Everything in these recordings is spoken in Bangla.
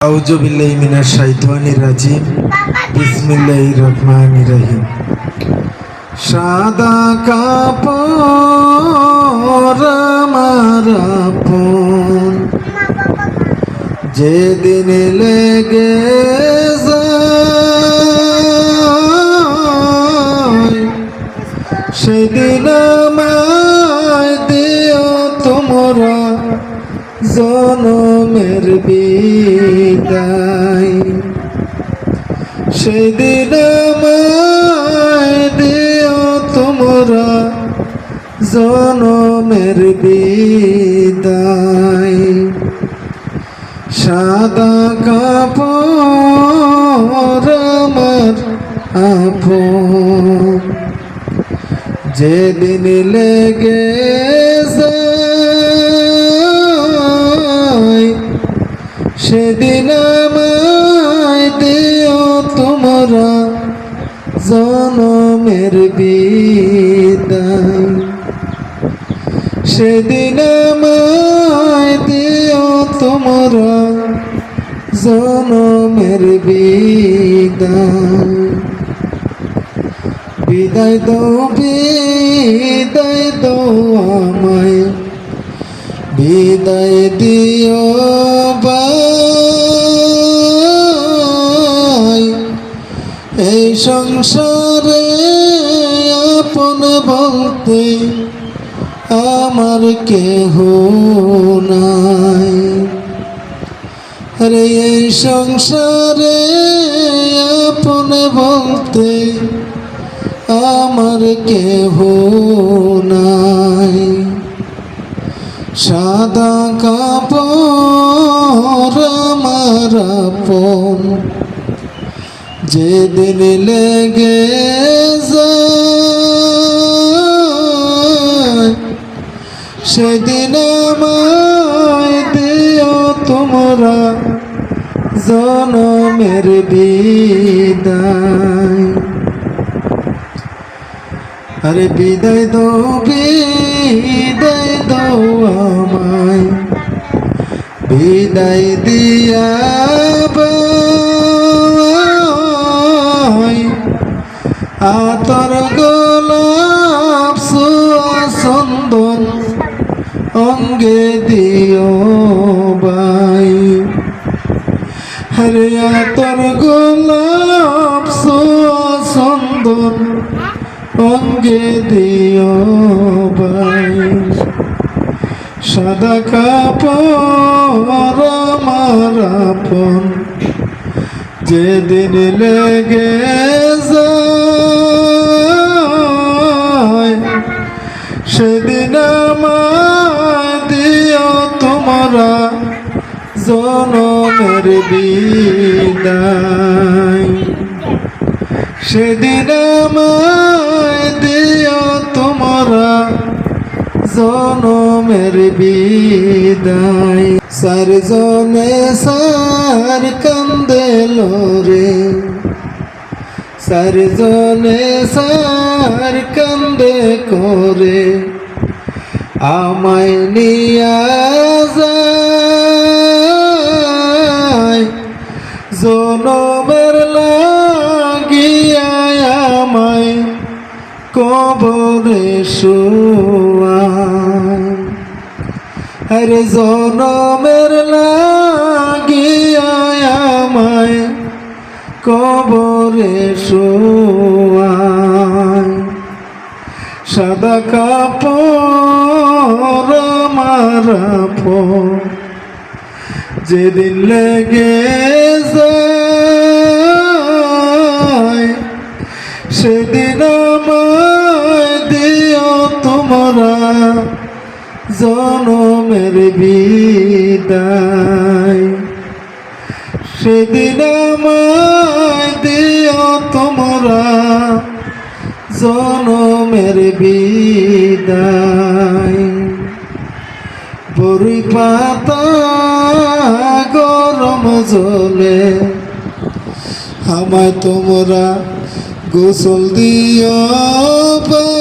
আউযু বিল্লাহি মিনাশ শাইতানির রাজিম। বিসমিল্লাহির রহমানির রহিম। সাদা কাপড় আমার আপন, যেদিন লেগে যায় সেদিন আমায় দিও তোমরা জনমের বিদায়। সেদিন আমায় দিও তোমরা জনমের বিদায়। সাদা কাপড় আমার আপন, যেদিন লেগে যায় সেদিন আমায় দিও তোমরা জনমের বিদায়। সেদিন আমায় দিও তোমরা জনমের বিদায়। বিদায় দাও বিদায় দাও আমায়, বিদায় দিও ভাই। এই সংসারে আপন বলতে আমার কেহ নাই। আরে এই সংসারে আপন বলতে আমার কেহ নাই। সাদা কাপড় আমার আপন, যেদিন লেগে যায় সেদিন আমায় দিও তোমরা জনমের বিদায়। আরে বিদায় দাও বিদায় দাও আমায়, বিদায় দিয়া ভাই। আতর গোলাপ ছোঁয়া চন্দন অঙ্গে দিও ভাই। আরে আতর গোলাপ ছোঁয়া চন্দন অঙ্গে দিও ভাই। সাদা কাপড় আমার আপন, যেদিন লেগে যায় সেদিন আমায় দিও তোমরা জনমের বিদায়। সেদিন আমায় দিও তোমরা জনমের বিদায়। সারজনে সার কান্দে লোরে, সারজনে সার কান্দে করে আমায় নিয়া যায়। জনমের লাগিয়া আমায় কবরে শোয়ায়। আরে জনমের লাগিয়া আমায় কবরে শোয়ায়। সাদা কাপড় আমার আপন, যেদিন লেগে যায় সেদিন আমায় দিও তোমরা জনমের বিদায়। সেদিন আমায় দিও তোমরা জনমের বিদায়। বরই পাতা গরম জলে আমায় তোমরা গোসল দিও ভাই।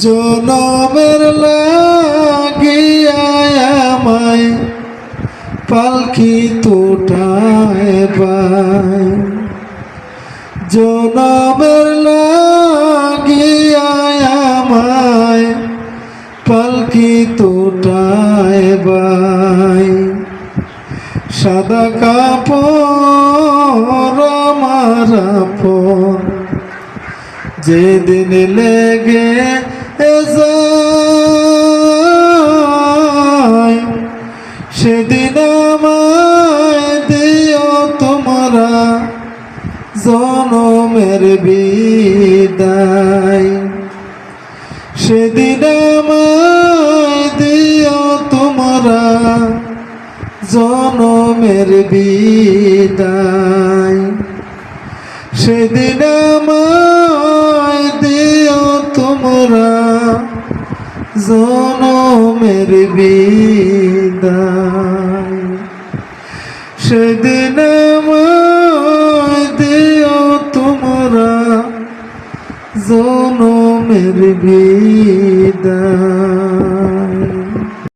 জনমের লাগিয়া পালকি তোটায় বাই জনমের লাগিয়া আমায় পালকি তোটায় বাই সাদা কাপড় আমার আপন যেদিন লেগে যায় সেদিন আমায় দিও তোমরা জনমের বিদায় সেদিন আমায় দিও তোমরা জনমের বিদায় সেদিন আমায় দিও তোমরা জনমের বিদায় সেদিন আমায় দিও তোমরা জনমের বিদায়।